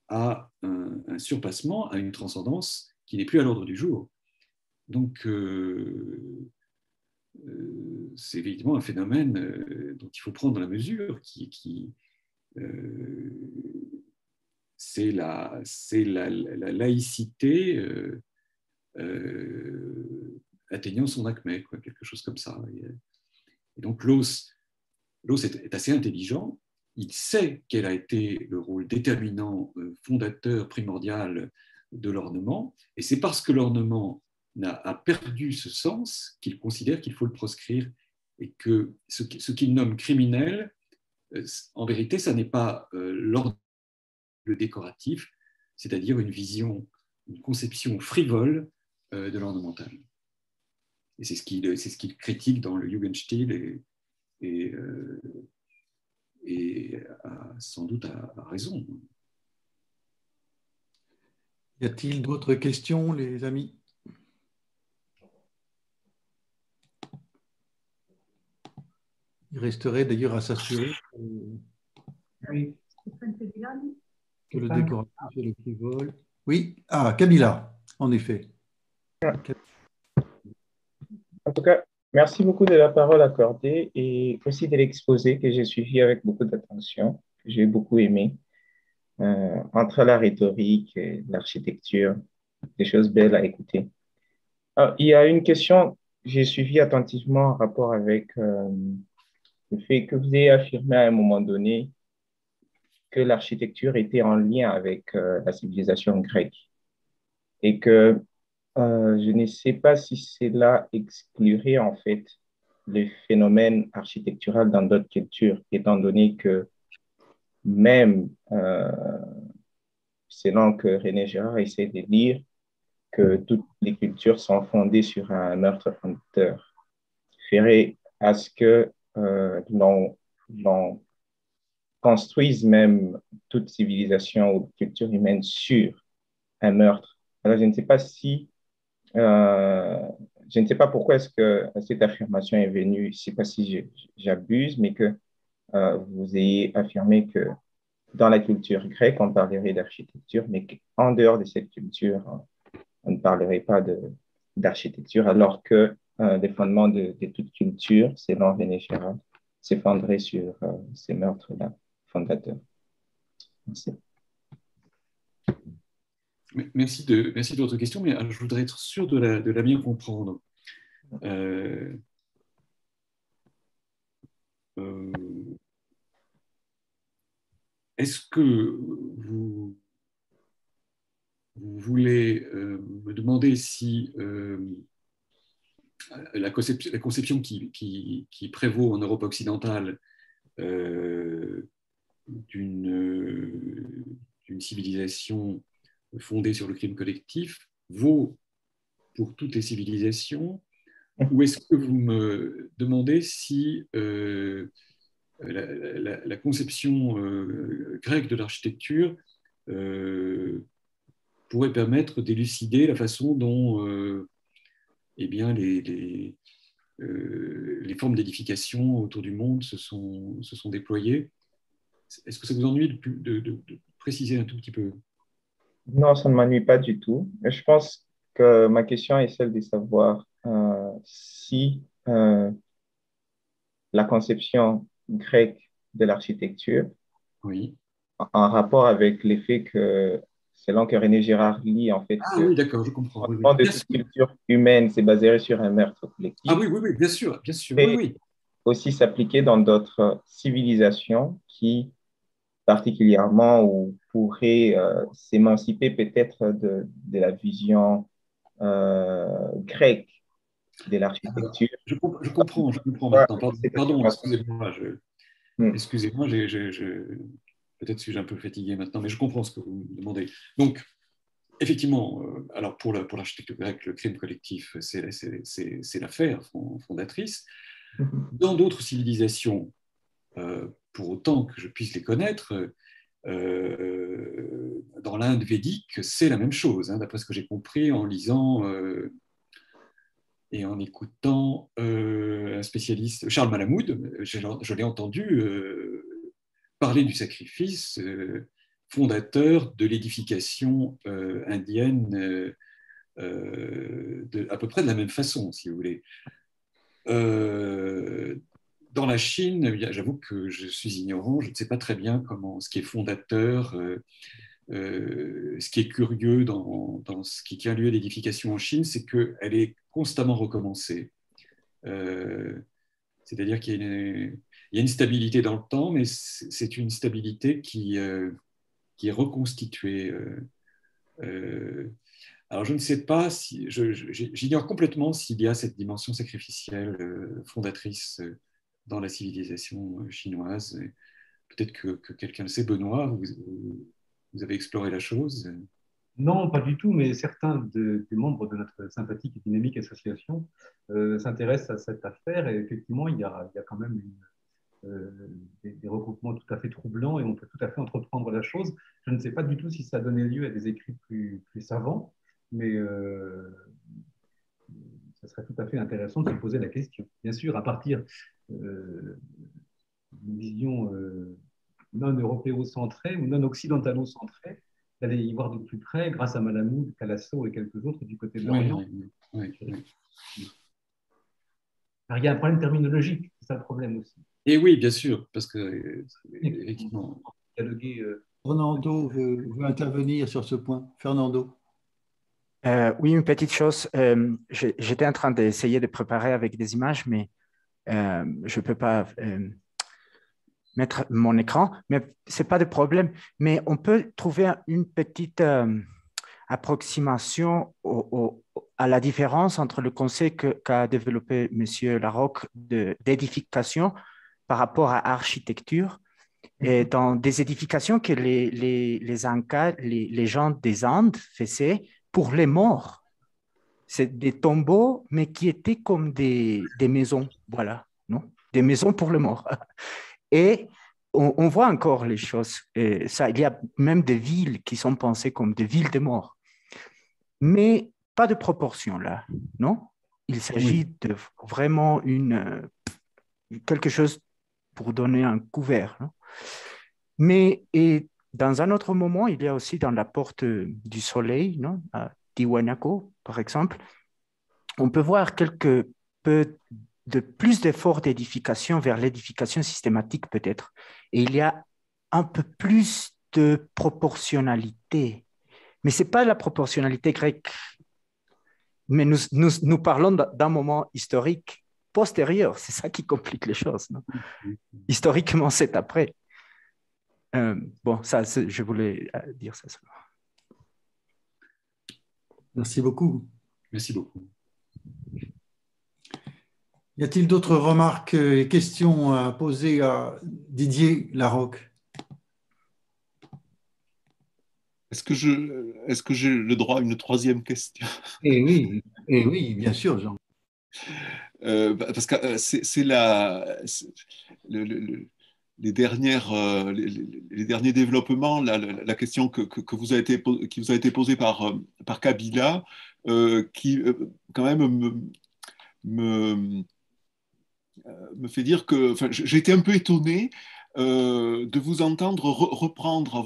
à un surpassement, à une transcendance qui n'est plus à l'ordre du jour. Donc, c'est évidemment un phénomène dont il faut prendre la mesure, c'est la laïcité atteignant son acmé, quelque chose comme ça. Et donc, Loos est assez intelligent. Il sait quel a été le rôle déterminant, fondateur, primordial de l'ornement, et c'est parce que l'ornement a perdu ce sens qu'il considère qu'il faut le proscrire, et que ce qu'il nomme criminel, en vérité, ça n'est pas l'ordre décoratif, c'est-à-dire une conception frivole de l'ornemental. Et c'est ce qu'il critique dans le Jugendstil et sans doute a raison. Y a-t-il d'autres questions, les amis? Il resterait d'ailleurs à s'assurer que le décoratif et le frivole. Oui, Camilla, en effet. En tout cas, Merci beaucoup de la parole accordée et aussi de l'exposé que j'ai suivi avec beaucoup d'attention, que j'ai beaucoup aimé. Entre la rhétorique et l'architecture, des choses belles à écouter. Ah, il y a une question que j'ai suivie attentivement en rapport avec le fait que vous avez affirmé à un moment donné que l'architecture était en lien avec la civilisation grecque et que je ne sais pas si cela exclurait en fait le phénomène architectural dans d'autres cultures, étant donné que même selon que René Girard essaie de dire que toutes les cultures sont fondées sur un meurtre fondateur, ferait à ce que l'on construise même toute civilisation ou culture humaine sur un meurtre. Alors, je ne sais pas si, je ne sais pas pourquoi est-ce que cette affirmation est venue, je ne sais pas si j'abuse, mais que vous ayez affirmé que dans la culture grecque, on parlerait d'architecture, mais qu'en dehors de cette culture, on ne parlerait pas d'architecture, alors que les fondements de toute culture, selon René Girard, s'effondreraient sur ces meurtres-là fondateurs. Merci. Merci de votre question, mais je voudrais être sûr de la bien comprendre. Est-ce que vous voulez me demander si la conception qui prévaut en Europe occidentale d'une civilisation fondée sur le crime collectif vaut pour toutes les civilisations, ou est-ce que vous me demandez si la conception grecque de l'architecture pourrait permettre d'élucider la façon dont eh bien, les formes d'édification autour du monde se sont déployées. Est-ce que ça vous ennuie de préciser un tout petit peu? Non, ça ne m'ennuie pas du tout. Je pense que ma question est celle de savoir si la conception grecque de l'architecture, Oui. en rapport avec l'effet que, selon que René Girard lit, en fait, Ah que oui, d'accord, je comprends. le Oui, oui. fondement de Bien toute sûr. culture humaine, c'est basé sur un meurtre Ah collectif, oui, oui, oui, bien sûr, oui, et oui. aussi s'appliquer dans d'autres civilisations qui, particulièrement, ou pourraient s'émanciper peut-être de la vision grecque de l'architecture. Je comprends Voilà, maintenant. Pardon, cette pardon, affirmation. excusez-moi. Hmm. Excusez-moi, peut-être que j'ai un peu fatigué maintenant, mais je comprends ce que vous me demandez. Donc, effectivement, alors pour l'architecture grecque, le crime collectif, c'est l'affaire fondatrice. Dans d'autres civilisations, pour autant que je puisse les connaître, dans l'Inde védique, c'est la même chose, hein, d'après ce que j'ai compris en lisant et en écoutant un spécialiste, Charles Malamud. Je l'ai entendu parler du sacrifice fondateur de l'édification indienne à peu près de la même façon, si vous voulez. Dans la Chine, j'avoue que je suis ignorant, je ne sais pas très bien ce qui est fondateur, ce qui est curieux dans ce qui tient lieu d'édification en Chine, c'est qu'elle est constamment recommencée. C'est-à-dire qu'il y a une stabilité dans le temps, mais c'est une stabilité qui est reconstituée. Alors je ne sais pas si, j'ignore complètement s'il y a cette dimension sacrificielle fondatrice dans la civilisation chinoise. Peut-être que quelqu'un le sait. Benoît, vous avez exploré la chose. Non, pas du tout, mais certains des membres de notre sympathique et dynamique association s'intéressent à cette affaire et effectivement, il y a quand même des regroupements tout à fait troublants et on peut tout à fait entreprendre la chose. Je ne sais pas du tout si ça a donné lieu à des écrits plus savants, mais ça serait tout à fait intéressant de se poser la question. Bien sûr, à partir d'une vision non européocentrée ou non occidentalo-centrée, d'aller y voir de plus près grâce à Malamud, Calasso et quelques autres du côté de Oui, l'Orient. oui, oui. Alors, il y a un problème terminologique, c'est ça le problème aussi. Et oui, bien sûr, parce que, effectivement. Dialoguer, Fernando veut intervenir sur ce point. Fernando. Oui, une petite chose. J'étais en train d'essayer de préparer avec des images, mais je ne peux pas mettre mon écran. Mais ce n'est pas de problème. Mais on peut trouver une petite approximation à la différence entre le concept qu'a développé M. Larocque d'édification par rapport à architecture. Et dans des édifications que les Incas, les gens des Andes faisaient pour les morts. C'est des tombeaux, mais qui étaient comme des maisons, voilà, non? Des maisons pour les morts. Et on voit encore les choses. Et ça, il y a même des villes qui sont pensées comme des villes de morts. Mais pas de proportion là, non? Il s'agit de vraiment quelque chose pour donner un couvert, non? Mais et dans un autre moment, il y a aussi dans la porte du soleil, non, à Tiwanaku, par exemple, on peut voir quelque peu de plus d'efforts d'édification vers l'édification systématique peut-être. Et il y a un peu plus de proportionnalité. Mais ce n'est pas la proportionnalité grecque. Mais nous parlons d'un moment historique postérieur. C'est ça qui complique les choses, non? Historiquement, c'est après. Bon, ça, je voulais dire ça seulement. Merci beaucoup. Merci beaucoup. Y a-t-il d'autres remarques et questions à poser à Didier Larocque? Est-ce que j'ai le droit à une troisième question? Eh oui, bien sûr, Jean. Parce que c'est les derniers développements, la question qui vous a été posée par Kabila, qui quand même me fait dire que j'ai été un peu étonné de vous entendre reprendre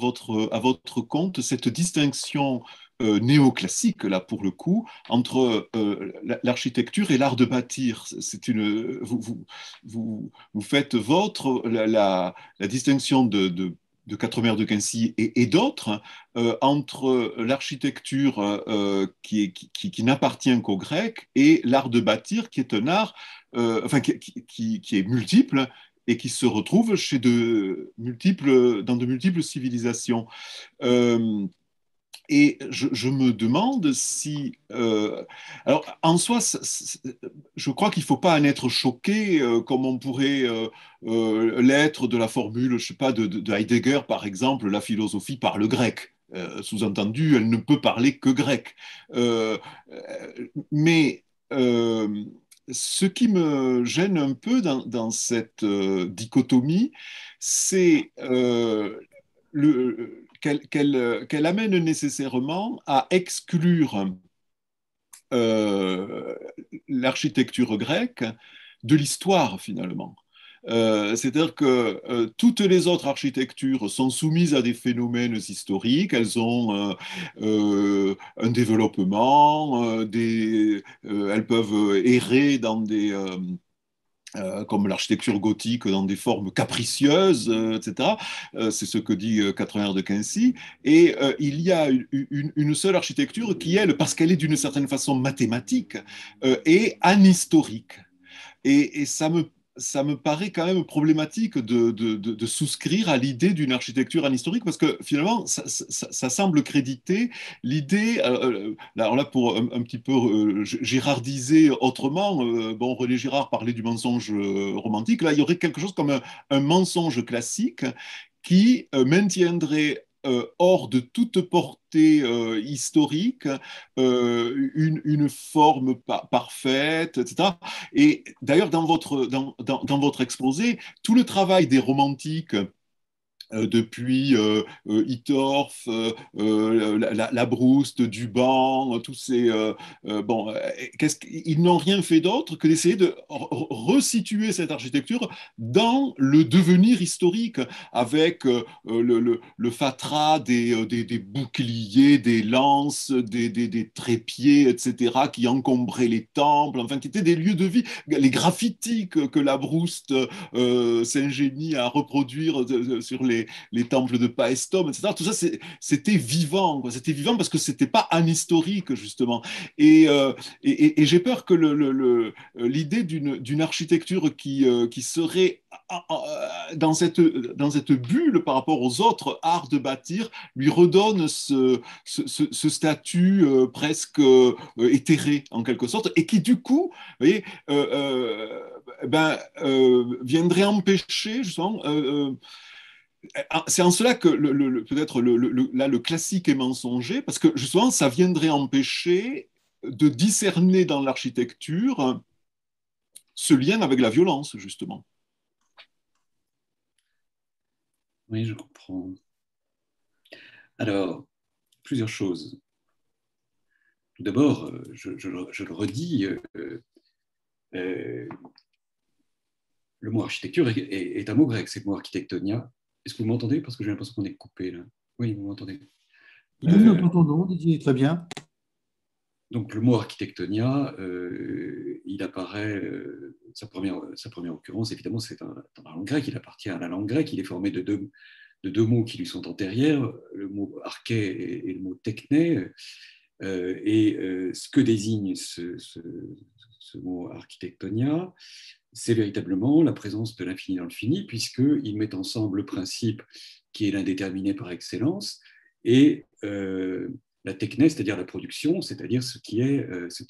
à votre compte cette distinction néoclassique, là, pour le coup, entre l'architecture et l'art de bâtir. Vous faites la distinction de Quatremer de Quincy et d'autres entre l'architecture qui n'appartient qu'aux Grecs et l'art de bâtir, qui est un art qui est multiple et qui se retrouve dans de multiples civilisations. Et je me demande si... alors, en soi, je crois qu'il ne faut pas en être choqué, comme on pourrait l'être de la formule, je sais pas, de Heidegger, par exemple, la philosophie parle grec. Sous-entendu, elle ne peut parler que grec. Mais ce qui me gêne un peu dans cette dichotomie, c'est qu'elle amène nécessairement à exclure l'architecture grecque de l'histoire, finalement. C'est-à-dire que toutes les autres architectures sont soumises à des phénomènes historiques, elles ont un développement, elles peuvent errer dans comme l'architecture gothique dans des formes capricieuses, etc. C'est ce que dit Quatremer de Quincy. Et il y a une seule architecture qui, elle, parce qu'elle est d'une certaine façon mathématique, est anhistorique. Et ça me paraît quand même problématique de souscrire à l'idée d'une architecture anhistorique parce que finalement, ça semble créditer l'idée, alors là pour un petit peu girardiser autrement, bon, René Girard parlait du mensonge romantique, là il y aurait quelque chose comme un mensonge classique qui maintiendrait hors de toute portée historique, une forme parfaite, etc. Et d'ailleurs, dans votre exposé, tout le travail des romantiques depuis Hittorf, la Brouste, Duban, tous ces... bon, ils n'ont rien fait d'autre que d'essayer de resituer cette architecture dans le devenir historique, avec le fatras des boucliers, des lances, des trépieds, etc., qui encombraient les temples, enfin, qui étaient des lieux de vie. Les graffitis que la Brouste s'ingénie à reproduire sur les temples de Paestum, etc. Tout ça, c'était vivant, quoi. C'était vivant parce que c'était pas anhistorique, justement. Et j'ai peur que l'idée d'une architecture qui serait dans cette bulle par rapport aux autres arts de bâtir lui redonne ce statut presque éthéré, en quelque sorte, et qui, du coup, vous voyez, viendrait empêcher, justement, c'est en cela que peut-être là, le classique est mensonger, parce que justement, ça viendrait empêcher de discerner dans l'architecture ce lien avec la violence, justement. Oui, je comprends. Alors, plusieurs choses. Tout d'abord, je le redis, le mot architecture est un mot grec, c'est le mot architectonia. Est-ce que vous m'entendez? Parce que j'ai l'impression qu'on est coupé là. Oui, vous m'entendez. Oui, nous t'entendons, Didier, très bien. Donc le mot architectonia, il apparaît, sa première occurrence, évidemment, c'est dans la langue grecque, il appartient à la langue grecque, il est formé de deux mots qui lui sont antérieurs, le mot arché et le mot techné, ce que désigne ce mot architectonia, c'est véritablement la présence de l'infini dans le fini, puisqu'il met ensemble le principe qui est l'indéterminé par excellence, et la techné, c'est-à-dire la production, c'est-à-dire ce qui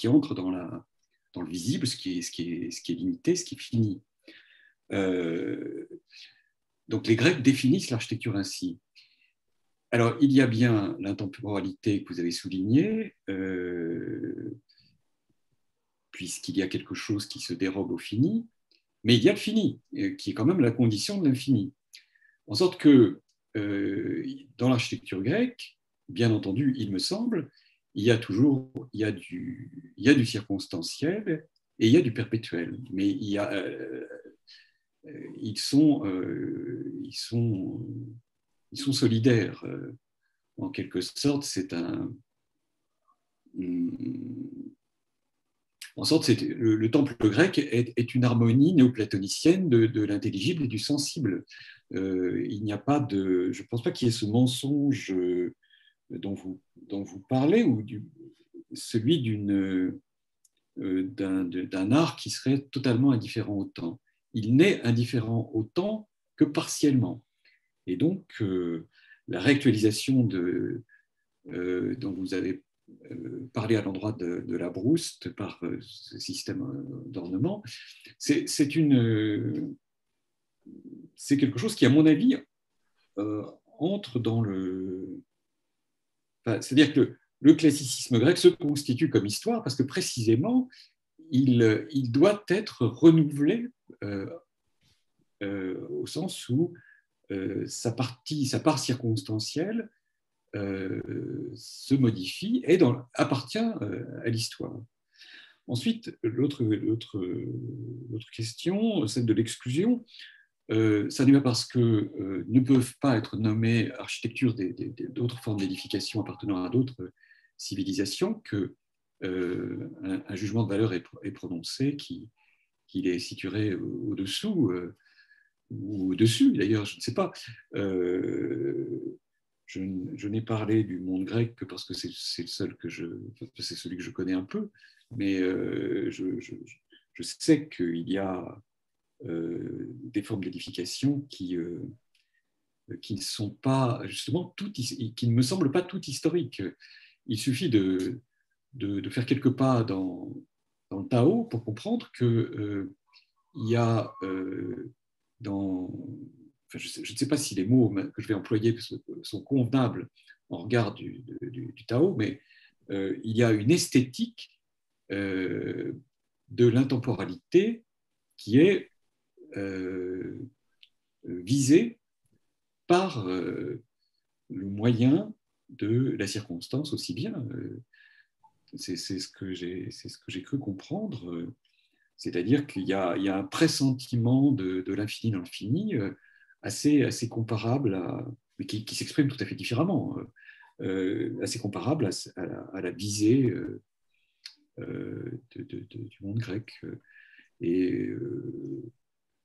entre dans le visible, ce qui est limité, ce qui est fini. Donc les Grecs définissent l'architecture ainsi. Alors, il y a bien l'intemporalité que vous avez soulignée, puisqu'il y a quelque chose qui se dérobe au fini, mais il y a le fini, qui est quand même la condition de l'infini. En sorte que dans l'architecture grecque, bien entendu, il me semble, il y a du circonstanciel et il y a du perpétuel. Mais ils sont solidaires. En quelque sorte, le temple grec est une harmonie néoplatonicienne de l'intelligible et du sensible. Il n'y a pas de, je ne pense pas qu'il y ait ce mensonge dont vous parlez, ou celui d'un art qui serait totalement indifférent au temps. Il n'est indifférent au temps que partiellement. Et donc, la réactualisation dont vous avez parlé à l'endroit de la Brouste par ce système d'ornement, c'est quelque chose qui, à mon avis, entre dans le... Enfin, c'est-à-dire que le classicisme grec se constitue comme histoire parce que précisément, il doit être renouvelé au sens où sa part circonstancielle se modifie et appartient à l'histoire. Ensuite, l'autre question, celle de l'exclusion, ça n'est pas parce que ne peuvent pas être nommées architecture d'autres formes d'édification appartenant à d'autres civilisations que un jugement de valeur est prononcé qui les situerait au-dessous ou au-dessus, d'ailleurs, je ne sais pas. Je n'ai parlé du monde grec que parce que c'est celui que je connais un peu, mais je sais qu'il y a des formes d'édification qui ne sont pas, justement, qui ne me semblent pas toutes historiques. Il suffit de faire quelques pas dans le Tao pour comprendre qu'il y a enfin, je ne sais pas si les mots que je vais employer sont convenables en regard du Tao, mais il y a une esthétique de l'intemporalité qui est visée par le moyen de la circonstance aussi bien. C'est ce que j'ai cru comprendre. C'est-à-dire qu'il y a un pressentiment de l'infini dans le fini assez comparable mais qui s'exprime tout à fait différemment, assez comparable à la visée du monde grec. Et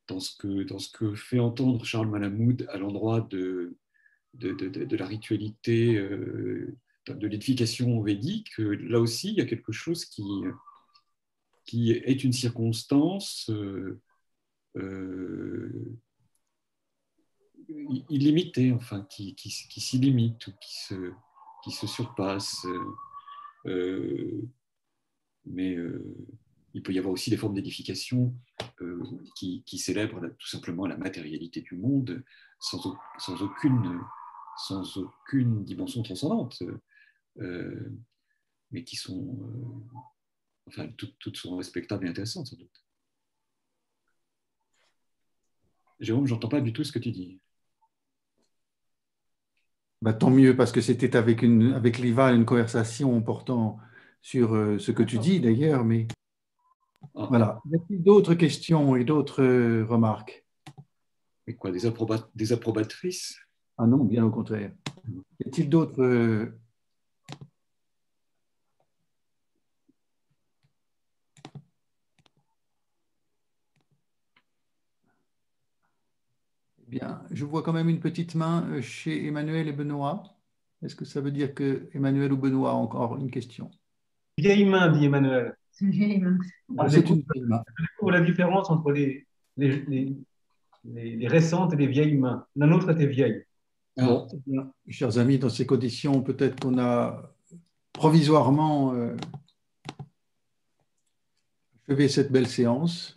dans ce que fait entendre Charles Malamud à l'endroit de la ritualité, de l'édification védique, là aussi, il y a quelque chose qui est une circonstance illimitée, enfin, qui s'illimite ou qui se surpasse. Mais il peut y avoir aussi des formes d'édification qui célèbrent tout simplement la matérialité du monde sans aucune dimension transcendante, mais qui sont, enfin, toutes sont respectables et intéressantes sans doute. Jérôme, j'entends pas du tout ce que tu dis. Bah, tant mieux, parce que c'était avec Liva une conversation portant sur ce que tu dis d'ailleurs, mais voilà. Y a-t-il d'autres questions et d'autres remarques? Mais quoi, des approbatrices? Ah non, bien au contraire. Y a-t-il d'autres Bien, je vois quand même une petite main chez Emmanuel et Benoît. Est-ce que ça veut dire que Emmanuel ou Benoît ont encore une question? Vieille main, dit Emmanuel. C'est une vieille main. Ah, c'est une vieille main. Je découvre la différence entre les récentes et les vieilles mains. La nôtre était vieille. Bon, bien, chers amis, dans ces conditions, peut-être qu'on a provisoirement achevé cette belle séance.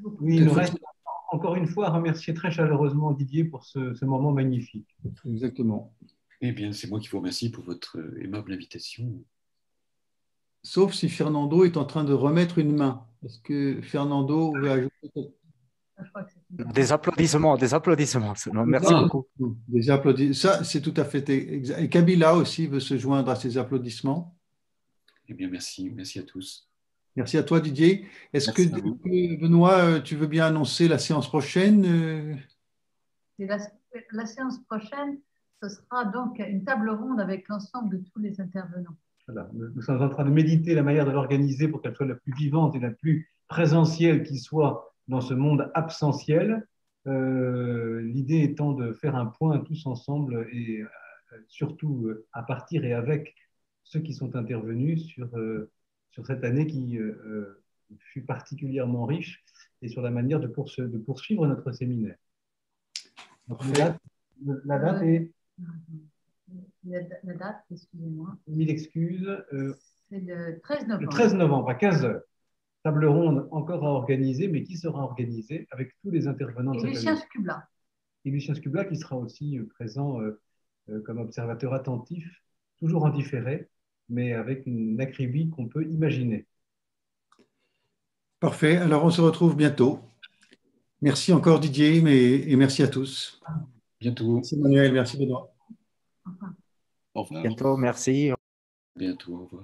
Oui, il nous reste encore une fois à remercier très chaleureusement Didier pour ce moment magnifique. Exactement. Eh bien, c'est moi qui vous remercie pour votre aimable invitation. Sauf si Fernando est en train de remettre une main. Est-ce que Fernando veut ajouter Des applaudissements, des applaudissements. Merci beaucoup. Des applaudissements. Ça, c'est tout à fait exact. Et Kabila aussi veut se joindre à ces applaudissements. Eh bien, merci à tous. Merci à toi, Didier. Est-ce que, Benoît, tu veux bien annoncer la séance prochaine? La séance prochaine, ce sera donc une table ronde avec l'ensemble de tous les intervenants. Voilà. Nous sommes en train de méditer la manière de l'organiser pour qu'elle soit la plus vivante et la plus présentielle qui soit dans ce monde absentiel. L'idée étant de faire un point tous ensemble et surtout à partir et avec ceux qui sont intervenus sur cette année qui fut particulièrement riche et sur la manière de poursuivre notre séminaire. La date est... La date, excusez-moi. Mille excuses. C'est le 13 novembre. Le 13 novembre à 15h. Table ronde encore à organiser, mais qui sera organisée avec tous les intervenants de cette année. Lucien Scubla. Et Lucien Scubla qui sera aussi présent comme observateur attentif, toujours en différé, mais avec une acribie qu'on peut imaginer. Parfait. Alors, on se retrouve bientôt. Merci encore, Didier, et merci à tous. Bientôt. Merci, Manuel. Merci, Benoît. Au revoir. Bientôt, merci. Bientôt, au revoir.